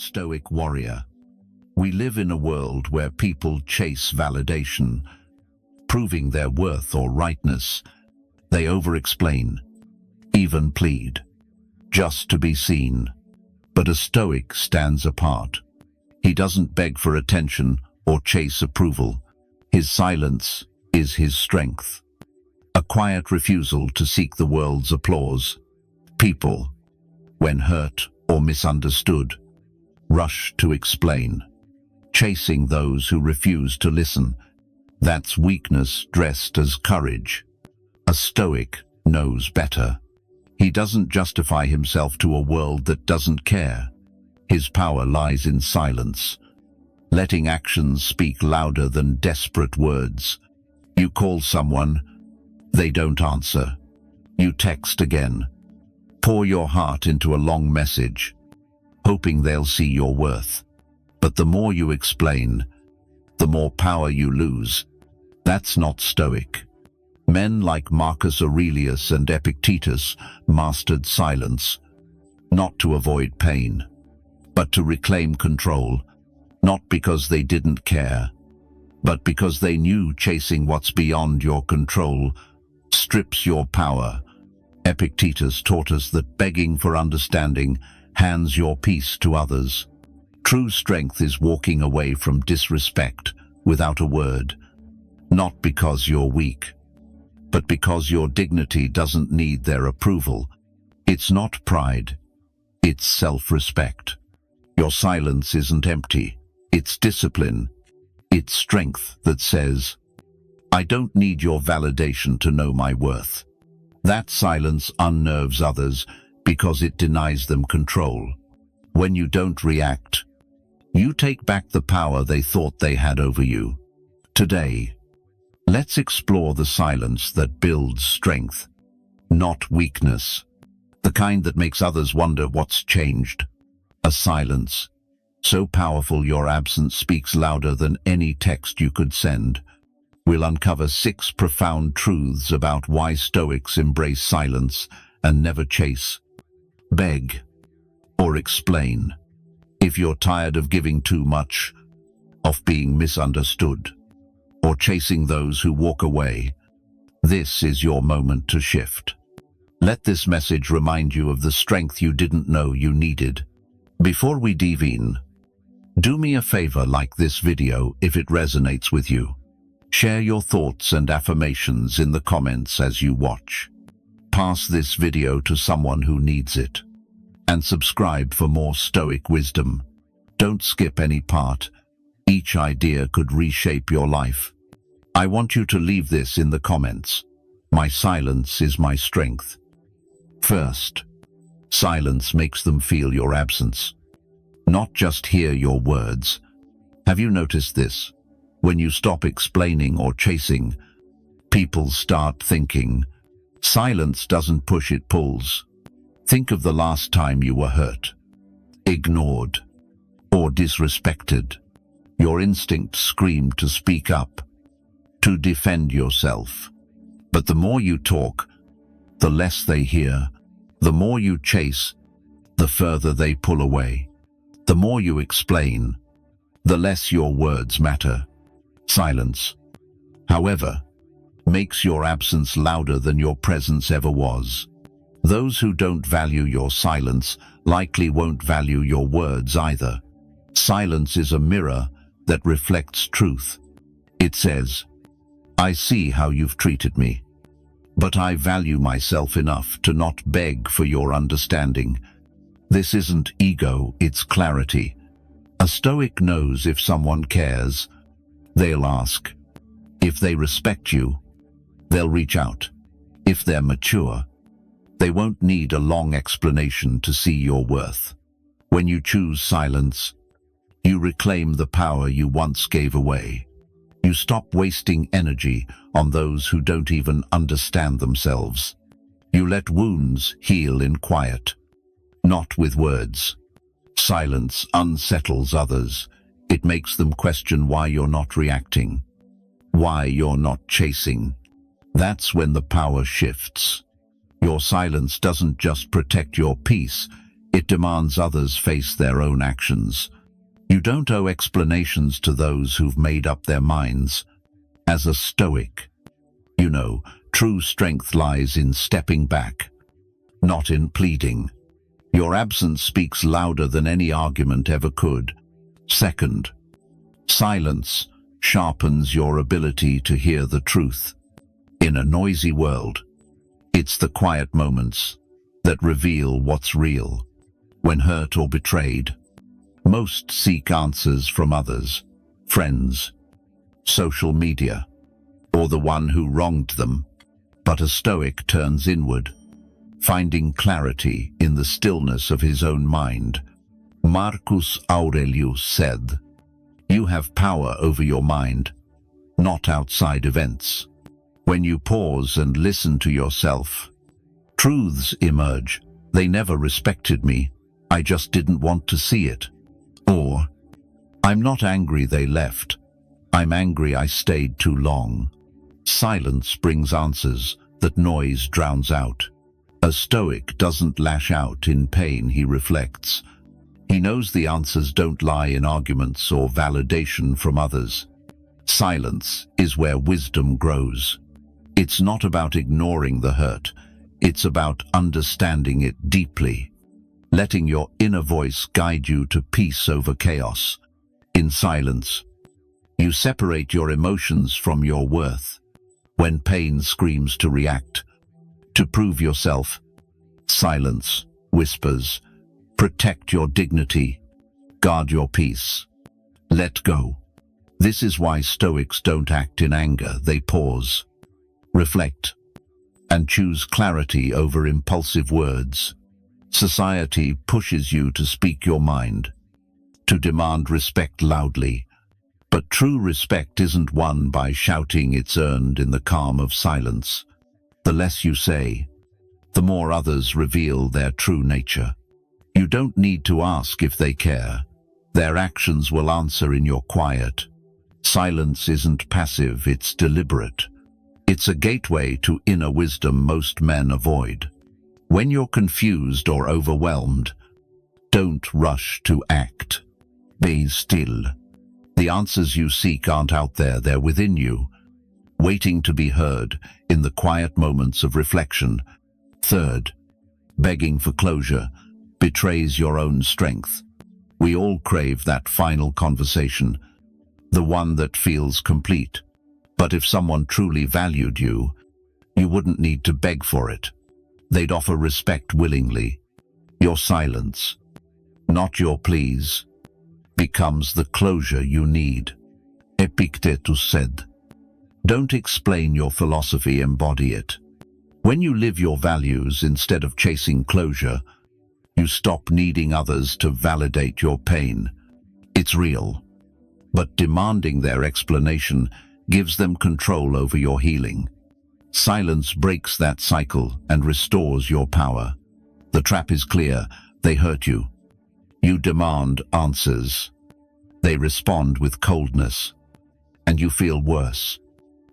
Stoic warrior. We live in a world where people chase validation, proving their worth or rightness. They over-explain, even plead, just to be seen. But a Stoic stands apart. He doesn't beg for attention or chase approval. His silence is his strength. A quiet refusal to seek the world's applause. People, when hurt or misunderstood, rush to explain, chasing those who refuse to listen. That's weakness dressed as courage. A Stoic knows better. He doesn't justify himself to a world that doesn't care. His power lies in silence, letting actions speak louder than desperate words. You call someone, they don't answer. You text again. Pour your heart into a long message, hoping they'll see your worth. But the more you explain, the more power you lose. That's not Stoic. Men like Marcus Aurelius and Epictetus mastered silence, not to avoid pain, but to reclaim control, not because they didn't care, but because they knew chasing what's beyond your control strips your power. Epictetus taught us that begging for understanding hands your peace to others. True strength is walking away from disrespect without a word, not because you're weak, but because your dignity doesn't need their approval. It's not pride, it's self-respect. Your silence isn't empty, it's discipline. It's strength that says, I don't need your validation to know my worth. That silence unnerves others because it denies them control. When you don't react, you take back the power they thought they had over you. Today, let's explore the silence that builds strength, not weakness. The kind that makes others wonder what's changed. A silence so powerful your absence speaks louder than any text you could send. We'll uncover 6 profound truths about why Stoics embrace silence and never chase, beg, or explain. If you're tired of giving too much, of being misunderstood, or chasing those who walk away, this is your moment to shift. Let this message remind you of the strength you didn't know you needed. Before we dive in, do me a favor, like this video if it resonates with you. Share your thoughts and affirmations in the comments as you watch. Pass this video to someone who needs it. And subscribe for more Stoic wisdom. Don't skip any part. Each idea could reshape your life. I want you to leave this in the comments. My silence is my strength. First, silence makes them feel your absence, not just hear your words. Have you noticed this? When you stop explaining or chasing, people start thinking. Silence doesn't push, it pulls. Think of the last time you were hurt, ignored, or disrespected. Your instinct screamed to speak up, to defend yourself. But the more you talk, the less they hear. The more you chase, the further they pull away. The more you explain, the less your words matter. Silence, however, makes your absence louder than your presence ever was. Those who don't value your silence likely won't value your words either. Silence is a mirror that reflects truth. It says, I see how you've treated me, but I value myself enough to not beg for your understanding. This isn't ego, it's clarity. A Stoic knows if someone cares, they'll ask. If they respect you, they'll reach out. If they're mature, they won't need a long explanation to see your worth. When you choose silence, you reclaim the power you once gave away. You stop wasting energy on those who don't even understand themselves. You let wounds heal in quiet, not with words. Silence unsettles others. It makes them question why you're not reacting, why you're not chasing. That's when the power shifts. Your silence doesn't just protect your peace, It demands others face their own actions. You don't owe explanations to those who've made up their minds. As a Stoic, you know, true strength lies in stepping back, not in pleading. Your absence speaks louder than any argument ever could. Second, silence sharpens your ability to hear the truth. In a noisy world, it's the quiet moments that reveal what's real. When hurt or betrayed, most seek answers from others, friends, social media, or the one who wronged them. But a Stoic turns inward, finding clarity in the stillness of his own mind. Marcus Aurelius said, "You have power over your mind, not outside events. When you pause and listen to yourself, truths emerge. They never respected me. I just didn't want to see it." Or, "I'm not angry they left. I'm angry I stayed too long." Silence brings answers that noise drowns out. A Stoic doesn't lash out in pain, he reflects. He knows the answers don't lie in arguments or validation from others. Silence is where wisdom grows. It's not about ignoring the hurt. It's about understanding it deeply, letting your inner voice guide you to peace over chaos. In silence, you separate your emotions from your worth. When pain screams to react, to prove yourself, silence whispers, protect your dignity, guard your peace, let go. This is why Stoics don't act in anger. They pause, reflect, and choose clarity over impulsive words. Society pushes you to speak your mind, to demand respect loudly. But true respect isn't won by shouting, it's earned in the calm of silence. The less you say, the more others reveal their true nature. You don't need to ask if they care. Their actions will answer in your quiet. Silence isn't passive, it's deliberate. It's a gateway to inner wisdom most men avoid. When you're confused or overwhelmed, don't rush to act. Be still. The answers you seek aren't out there, they're within you, waiting to be heard in the quiet moments of reflection. Third, begging for closure betrays your own strength. We all crave that final conversation, the one that feels complete. But if someone truly valued you, you wouldn't need to beg for it. They'd offer respect willingly. Your silence, not your pleas, becomes the closure you need. Epictetus said, "Don't explain your philosophy, embody it." When you live your values instead of chasing closure, you stop needing others to validate your pain. It's real, but demanding their explanation gives them control over your healing. Silence breaks that cycle and restores your power. The trap is clear. They hurt you. You demand answers. They respond with coldness, and you feel worse.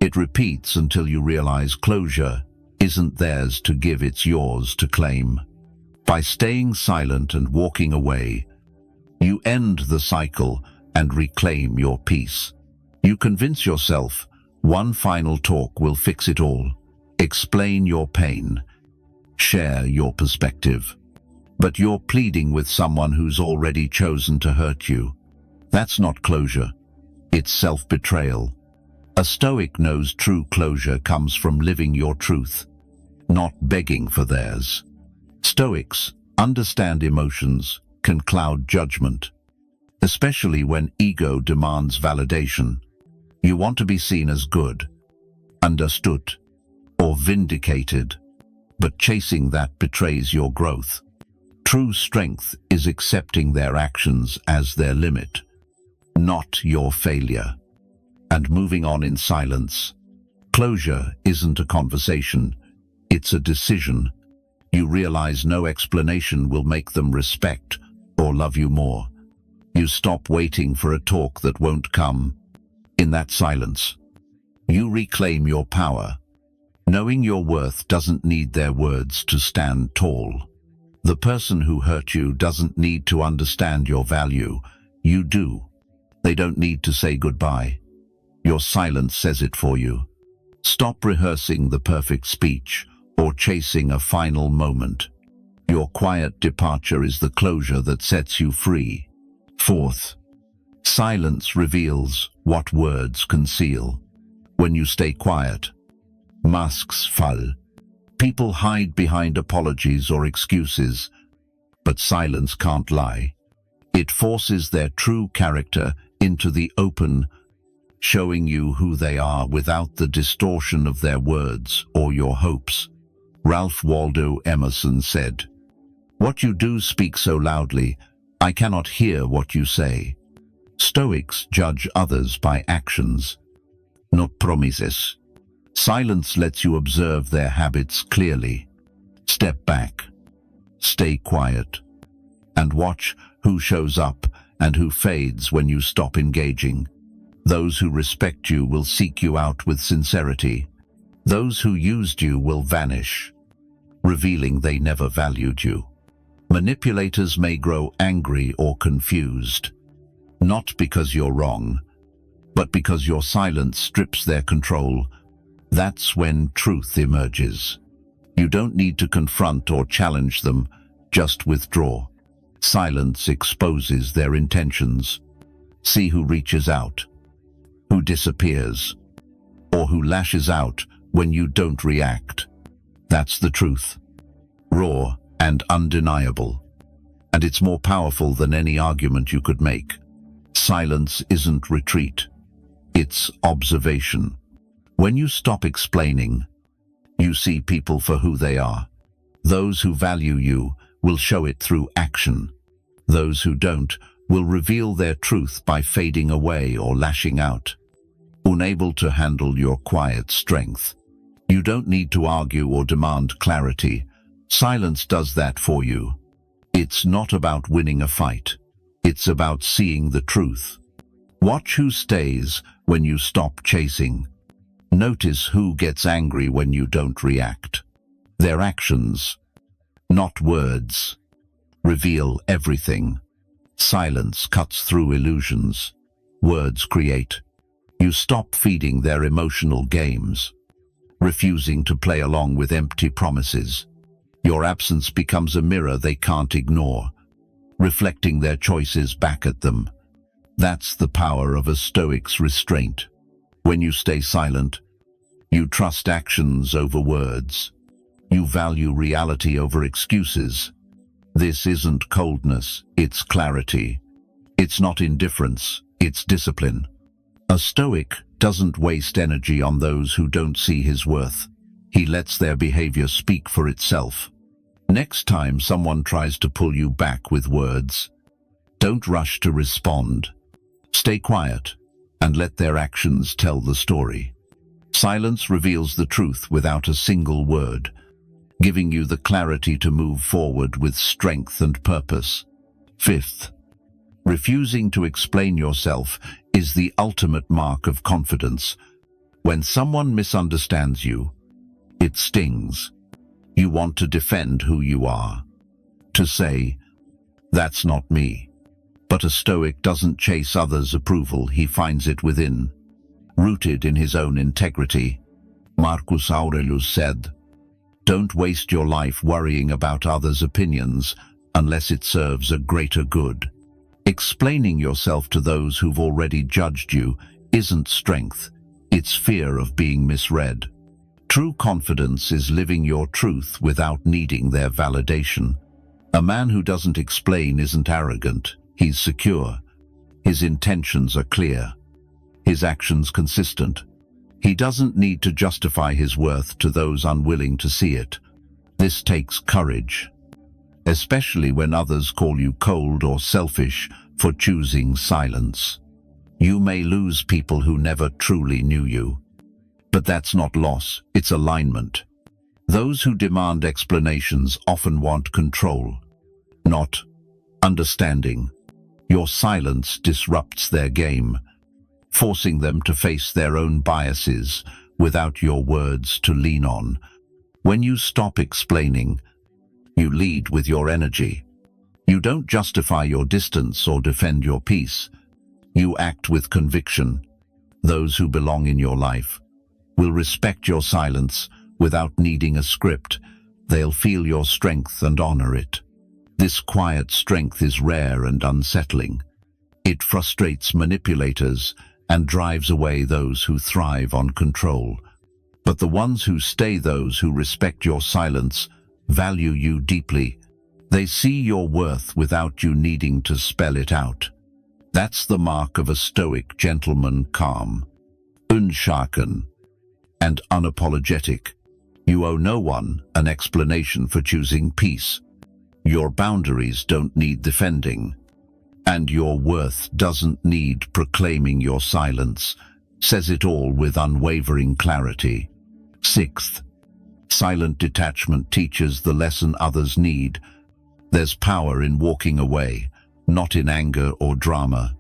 It repeats until you realize closure isn't theirs to give, it's yours to claim. By staying silent and walking away, you end the cycle and reclaim your peace. You convince yourself one final talk will fix it all. Explain your pain. Share your perspective. But you're pleading with someone who's already chosen to hurt you. That's not closure. It's self-betrayal. A Stoic knows true closure comes from living your truth, not begging for theirs. Stoics understand emotions can cloud judgment, especially when ego demands validation. You want to be seen as good, understood, or vindicated, but chasing that betrays your growth. True strength is accepting their actions as their limit, not your failure, and moving on in silence. Closure isn't a conversation, it's a decision. You realize no explanation will make them respect or love you more. You stop waiting for a talk that won't come. In that silence, you reclaim your power. Knowing your worth doesn't need their words to stand tall. The person who hurt you doesn't need to understand your value. You do. They don't need to say goodbye. Your silence says it for you. Stop rehearsing the perfect speech or chasing a final moment. Your quiet departure is the closure that sets you free. Fourth, silence reveals what words conceal. When you stay quiet, masks fall. People hide behind apologies or excuses, but silence can't lie. It forces their true character into the open, showing you who they are without the distortion of their words or your hopes. Ralph Waldo Emerson said, "What you do speak so loudly, I cannot hear what you say." Stoics judge others by actions, not promises. Silence lets you observe their habits clearly. Step back, stay quiet, and watch who shows up and who fades when you stop engaging. Those who respect you will seek you out with sincerity. Those who used you will vanish, revealing they never valued you. Manipulators may grow angry or confused, not because you're wrong, but because your silence strips their control. That's when truth emerges. You don't need to confront or challenge them, just withdraw. Silence exposes their intentions. See who reaches out, who disappears, or who lashes out when you don't react. That's the truth. Raw and undeniable. And it's more powerful than any argument you could make. Silence isn't retreat. It's observation. When you stop explaining, you see people for who they are. Those who value you will show it through action. Those who don't will reveal their truth by fading away or lashing out. Unable to handle your quiet strength, you don't need to argue or demand clarity. Silence does that for you. It's not about winning a fight. It's about seeing the truth. Watch who stays when you stop chasing. Notice who gets angry when you don't react. Their actions, not words, reveal everything. Silence cuts through illusions. Words create. You stop feeding their emotional games, refusing to play along with empty promises. Your absence becomes a mirror they can't ignore, reflecting their choices back at them. That's the power of a Stoic's restraint. When you stay silent, you trust actions over words. You value reality over excuses. This isn't coldness, it's clarity. It's not indifference, it's discipline. A Stoic doesn't waste energy on those who don't see his worth. He lets their behavior speak for itself. Next time someone tries to pull you back with words, don't rush to respond. Stay quiet and let their actions tell the story. Silence reveals the truth without a single word, giving you the clarity to move forward with strength and purpose. Fifth, refusing to explain yourself is the ultimate mark of confidence. When someone misunderstands you, it stings. You want to defend who you are, to say, "That's not me." But a Stoic doesn't chase others' approval, he finds it within, rooted in his own integrity. Marcus Aurelius said, "Don't waste your life worrying about others' opinions unless it serves a greater good." Explaining yourself to those who've already judged you isn't strength, it's fear of being misread. True confidence is living your truth without needing their validation. A man who doesn't explain isn't arrogant, he's secure. His intentions are clear, his actions consistent. He doesn't need to justify his worth to those unwilling to see it. This takes courage, especially when others call you cold or selfish for choosing silence. You may lose people who never truly knew you, but that's not loss, it's alignment. Those who demand explanations often want control, not understanding. Your silence disrupts their game, forcing them to face their own biases without your words to lean on. When you stop explaining, You lead with your energy. You don't justify your distance or defend your peace. You act with conviction. Those who belong in your life will respect your silence without needing a script. They'll feel your strength and honor it. This quiet strength is rare and unsettling. It frustrates manipulators and drives away those who thrive on control. But the ones who stay, those who respect your silence, value you deeply. They see your worth without you needing to spell it out. That's the mark of a Stoic gentleman: calm, unshaken, and unapologetic. You owe no one an explanation for choosing peace. Your boundaries don't need defending, and your worth doesn't need proclaiming. Your silence says it all with unwavering clarity. Sixth, silent detachment teaches the lesson others need. There's power in walking away, not in anger or drama,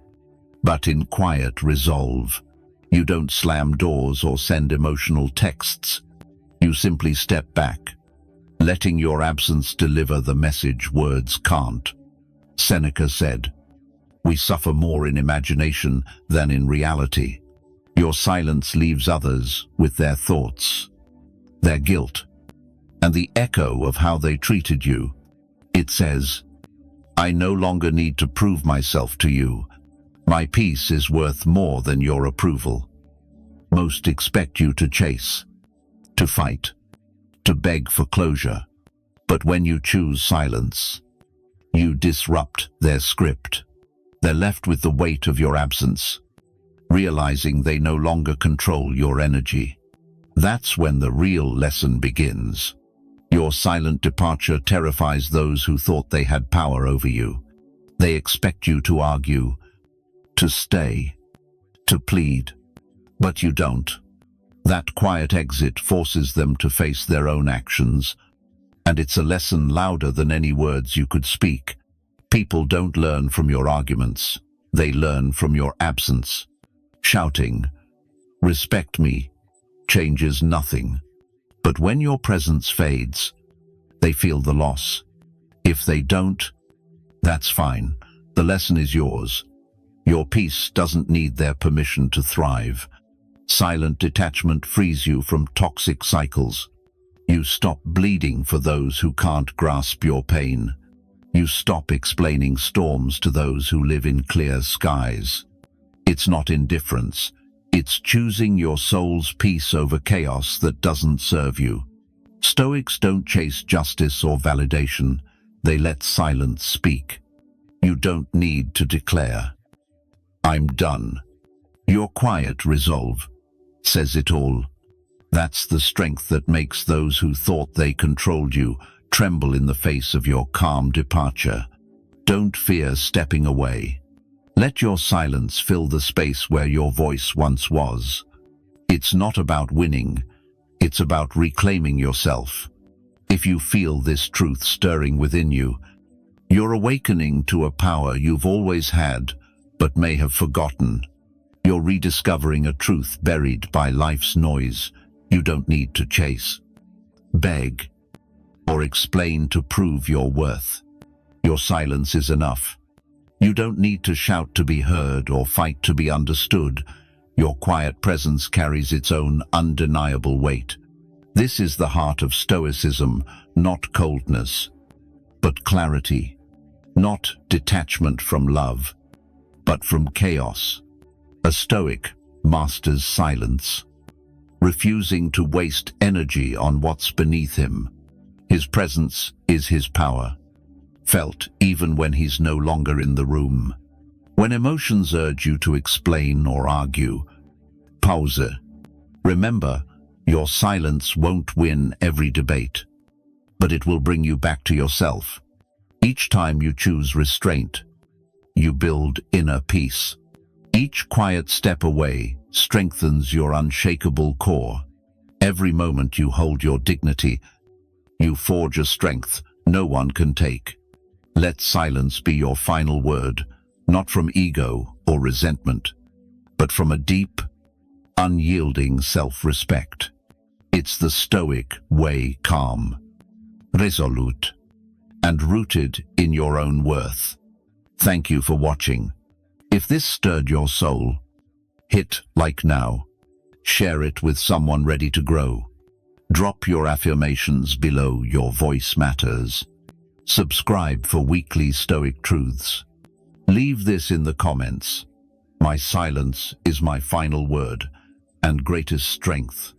but in quiet resolve. You don't slam doors or send emotional texts. You simply step back, letting your absence deliver the message words can't. Seneca said, "We suffer more in imagination than in reality." Your silence leaves others with their thoughts, their guilt, and the echo of how they treated you. It says, "I no longer need to prove myself to you. My peace is worth more than your approval." Most expect you to chase, to fight, to beg for closure. But when you choose silence, you disrupt their script. They're left with the weight of your absence, realizing they no longer control your energy. That's when the real lesson begins. Your silent departure terrifies those who thought they had power over you. They expect you to argue, to stay, to plead, but you don't. That quiet exit forces them to face their own actions, and it's a lesson louder than any words you could speak. People don't learn from your arguments. They learn from your absence. Shouting, "Respect me," changes nothing. But when your presence fades, they feel the loss. If they don't, that's fine. The lesson is yours. Your peace doesn't need their permission to thrive. Silent detachment frees you from toxic cycles. You stop bleeding for those who can't grasp your pain. You stop explaining storms to those who live in clear skies. It's not indifference. It's choosing your soul's peace over chaos that doesn't serve you. Stoics don't chase justice or validation. They let silence speak. You don't need to declare, "I'm done." Your quiet resolve says it all. That's the strength that makes those who thought they controlled you tremble in the face of your calm departure. Don't fear stepping away. Let your silence fill the space where your voice once was. It's not about winning. It's about reclaiming yourself. If you feel this truth stirring within you, you're awakening to a power you've always had, but may have forgotten. You're rediscovering a truth buried by life's noise. You don't need to chase, beg, or explain to prove your worth. Your silence is enough. You don't need to shout to be heard or fight to be understood. Your quiet presence carries its own undeniable weight. This is the heart of Stoicism, not coldness, but clarity. Not detachment from love, but from chaos. A Stoic masters silence, refusing to waste energy on what's beneath him. His presence is his power, felt even when he's no longer in the room. When emotions urge you to explain or argue, pause. Remember, your silence won't win every debate, but it will bring you back to yourself. Each time you choose restraint, you build inner peace. Each quiet step away strengthens your unshakable core. Every moment you hold your dignity, you forge a strength no one can take. Let silence be your final word, not from ego or resentment, but from a deep, unyielding self-respect. It's the Stoic way: calm, resolute, and rooted in your own worth. Thank you for watching. If this stirred your soul, hit like now. Share it with someone ready to grow. Drop your affirmations below. Your voice matters. Subscribe for weekly Stoic truths. Leave this in the comments. My silence is my final word and greatest strength.